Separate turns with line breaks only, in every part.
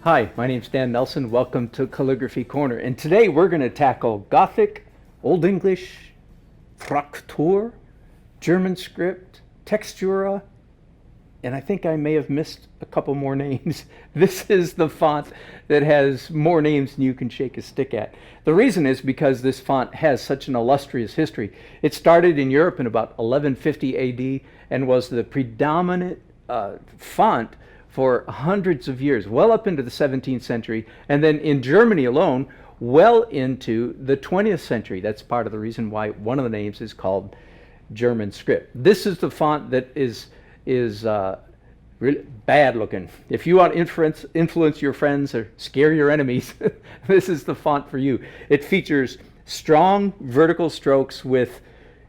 Hi, my name's Dan Nelson. Welcome to Calligraphy Corner. And today we're going to tackle Gothic, Old English, Fraktur, German script, Textura, and I think I may have missed a couple more names. This is the font that has more names than you can shake a stick at. The reason is because this font has such an illustrious history. It started in Europe in about 1150 AD and was the predominant font for hundreds of years, well up into the 17th century, and then in Germany alone, well into the 20th century. That's part of the reason why one of the names is called German script. This is the font that is really bad looking. If you want to influence your friends or scare your enemies, this is the font for you. It features strong vertical strokes with,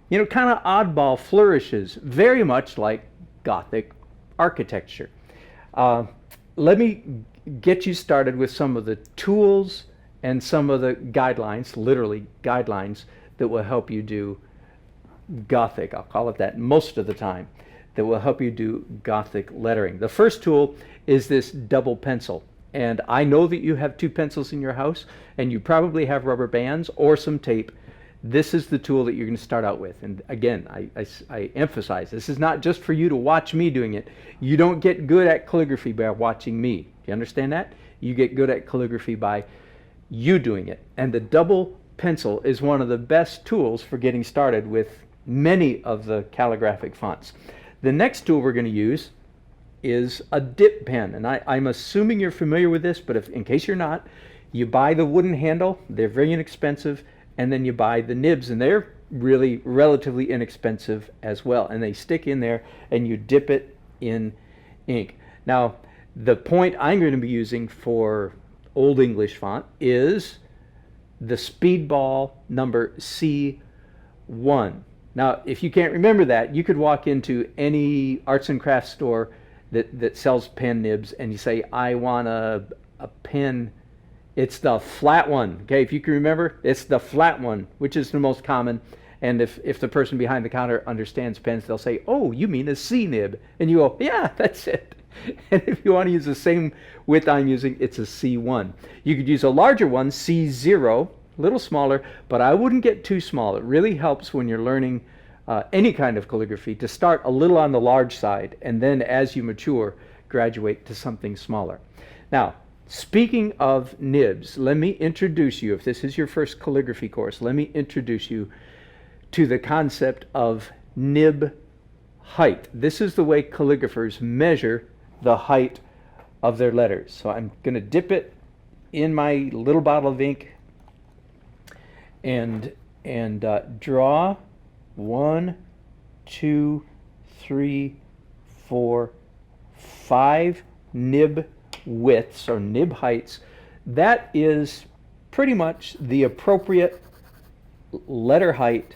kind of oddball flourishes, very much like Gothic architecture. Let me get you started with some of the tools and some of the guidelines, literally guidelines, that will help you do Gothic. I'll call it that most of the time, that will help you do Gothic lettering. The first tool is this double pencil. And I know that you have two pencils in your house, and you probably have rubber bands or some tape. This is the tool that you're going to start out with. And again, I emphasize, this is not just for you to watch me doing it. You don't get good at calligraphy by watching me. Do you understand that? You get good at calligraphy by you doing it. And the double pencil is one of the best tools for getting started with many of the calligraphic fonts. The next tool we're going to use is a dip pen. And I'm assuming you're familiar with this, but in case you're not, you buy the wooden handle. They're very inexpensive. And then you buy the nibs, and they're really relatively inexpensive as well. And they stick in there, and you dip it in ink. Now, the point I'm going to be using for Old English font is the Speedball number C1. Now, if you can't remember that, you could walk into any arts and crafts store that sells pen nibs, and you say, I want a pen. It's the flat one. Okay, if you can remember, it's the flat one, which is the most common. And if the person behind the counter understands pens, they'll say, oh, you mean a C nib. And you go, yeah, that's it. And if you want to use the same width I'm using, it's a C1. You could use a larger one, C0, a little smaller, but I wouldn't get too small. It really helps when you're learning any kind of calligraphy to start a little on the large side, and then as you mature, graduate to something smaller. Now, speaking of nibs, let me introduce you, if this is your first calligraphy course, let me introduce you to the concept of nib height. This is the way calligraphers measure the height of their letters. So I'm going to dip it in my little bottle of ink and draw 1, 2, 3, 4, 5 nib widths or nib heights. That is pretty much the appropriate letter height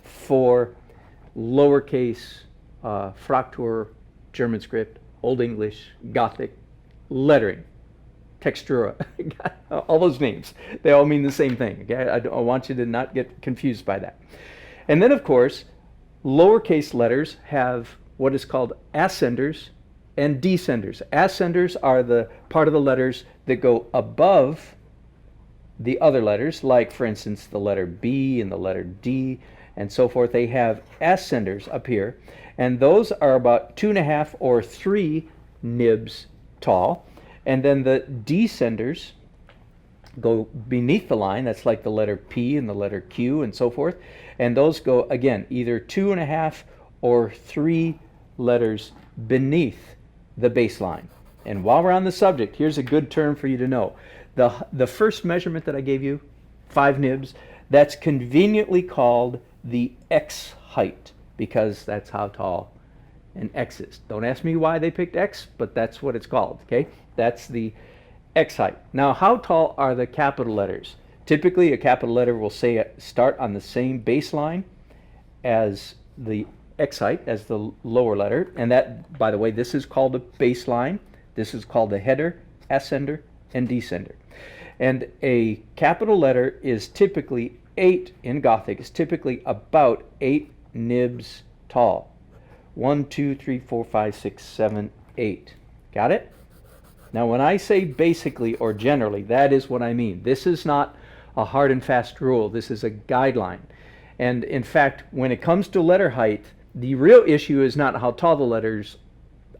for lowercase Fraktur, German script, Old English, Gothic lettering, Textura, all those names. They all mean the same thing. Okay, I want you to not get confused by that. And then, of course, lowercase letters have what is called ascenders and descenders. Ascenders are the part of the letters that go above the other letters, like, for instance, the letter B and the letter D and so forth. They have ascenders up here, and those are about 2.5 or 3 nibs tall. And then the descenders go beneath the line. That's like the letter P and the letter Q and so forth. And those go, again, either 2.5 or 3 letters beneath the baseline. And while we're on the subject, here's a good term for you to know. The first measurement that I gave you, 5 nibs, that's conveniently called the X height, because that's how tall an X is. Don't ask me why they picked X, but that's what it's called, okay? That's the X height. Now, how tall are the capital letters? Typically, a capital letter will start on the same baseline as the X height, as the lower letter. And that, by the way, this is called a baseline. This is called a header, ascender, and descender. And a capital letter is typically 8 in Gothic, is typically about 8 nibs tall. 1, 2, 3, 4, 5, 6, 7, 8. Got it? Now, when I say basically or generally, that is what I mean. This is not a hard and fast rule. This is a guideline. And in fact, when it comes to letter height, the real issue is not how tall the letters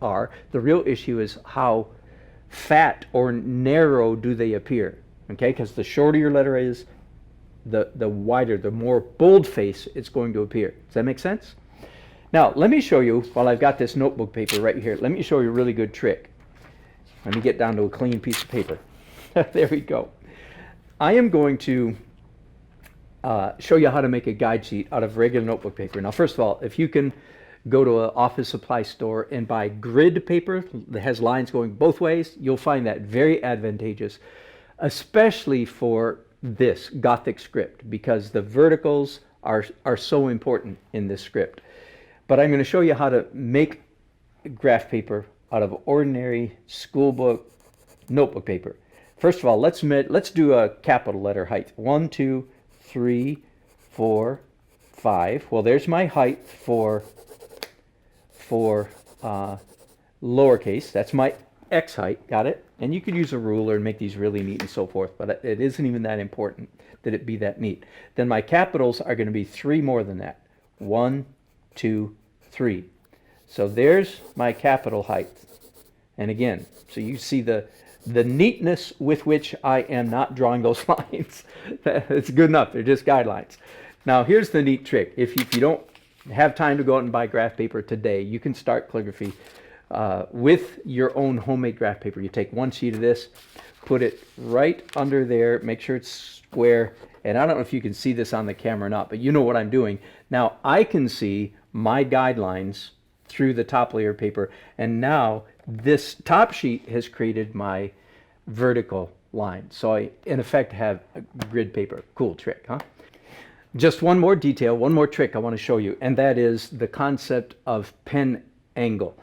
are. The real issue is how fat or narrow do they appear. Okay, because the shorter your letter is, the wider, the more boldface it's going to appear. Does that make sense? Now, let me show you, while I've got this notebook paper right here, let me show you a really good trick. Let me get down to a clean piece of paper. There we go. I am going to show you how to make a guide sheet out of regular notebook paper. Now, first of all, if you can go to an office supply store and buy grid paper that has lines going both ways, you'll find that very advantageous, especially for this Gothic script, because the verticals are so important in this script. But I'm going to show you how to make graph paper out of ordinary schoolbook notebook paper. First of all, let's do a capital letter height. 1, 2, 3, 4, 5. Well, there's my height for lowercase. That's my X height. Got it? And you could use a ruler and make these really neat and so forth, but it isn't even that important that it be that neat. Then my capitals are going to be 3 more than that. 1, 2, 3. So there's my capital height. And again, so you see the neatness with which I am not drawing those lines. It's good enough. They're just guidelines. Now, here's the neat trick. If you don't have time to go out and buy graph paper today, you can start calligraphy with your own homemade graph paper. You take one sheet of this, put it right under there, make sure it's square. And I don't know if you can see this on the camera or not, but you know what I'm doing. Now, I can see my guidelines through the top layer of paper, and now this top sheet has created my vertical line. So I, in effect, have a grid paper. Cool trick, huh? Just one more detail, one more trick I want to show you, and that is the concept of pen angle.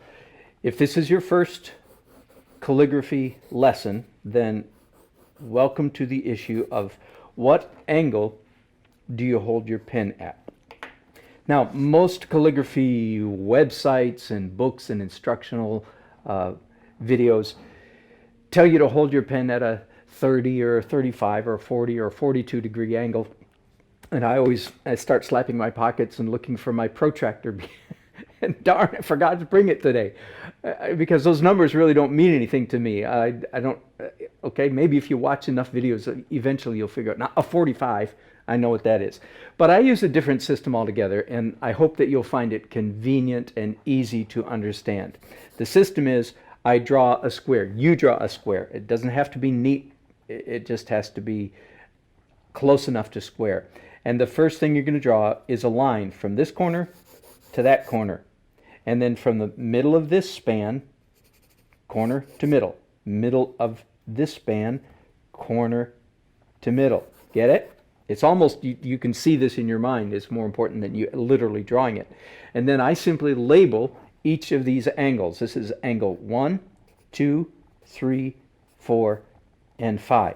If this is your first calligraphy lesson, then welcome to the issue of what angle do you hold your pen at? Now, most calligraphy websites and books and instructional videos tell you to hold your pen at a 30 or 35 or 40 or 42 degree angle. And I start slapping my pockets and looking for my protractor. And darn, I forgot to bring it today. Because those numbers really don't mean anything to me. I don't, okay, maybe if you watch enough videos, eventually you'll figure out. Now, a 45, I know what that is. But I use a different system altogether, and I hope that you'll find it convenient and easy to understand. The system is, I draw a square. You draw a square. It doesn't have to be neat. It just has to be close enough to square. And the first thing you're going to draw is a line from this corner to that corner. And then from the middle of this span, corner to middle. Middle of this span, corner to middle. Get it? It's almost, you can see this in your mind. It's more important than you literally drawing it. And then I simply label each of these angles. This is angle 1, 2, 3, 4, and 5.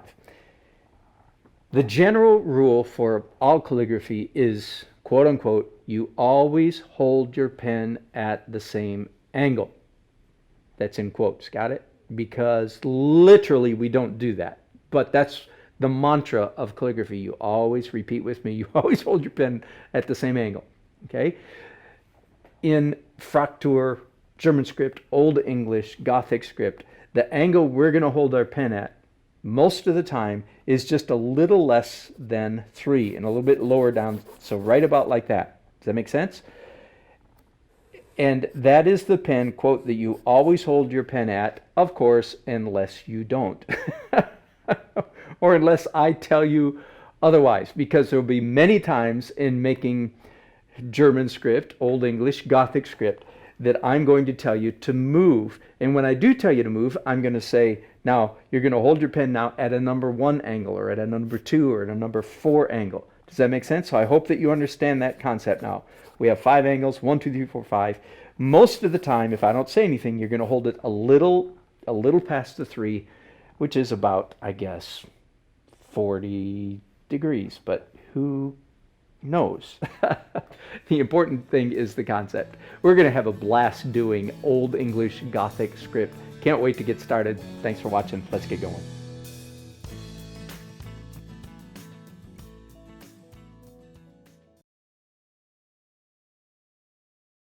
The general rule for all calligraphy is, quote unquote, you always hold your pen at the same angle. That's in quotes, got it? Because literally we don't do that. But that's the mantra of calligraphy. You always repeat with me, you always hold your pen at the same angle, okay? In Fraktur, German script, Old English, Gothic script, the angle we're going to hold our pen at most of the time is just a little less than 3 and a little bit lower down, so right about like that. Does that make sense? And that is the pen, quote, that you always hold your pen at, of course, unless you don't. Or unless I tell you otherwise, because there will be many times in making German script, Old English, Gothic script, that I'm going to tell you to move. And when I do tell you to move, I'm going to say, now, you're going to hold your pen now at a number 1 angle, or at a number 2, or at a number 4 angle. Does that make sense? So I hope that you understand that concept now. We have 5 angles, 1, 2, 3, 4, 5. Most of the time, if I don't say anything, you're going to hold it a little past the 3, which is about, I guess, 40 degrees, but who knows? The important thing is the concept. We're going to have a blast doing Old English Gothic script Can't wait to get started. Thanks for watching. Let's get going.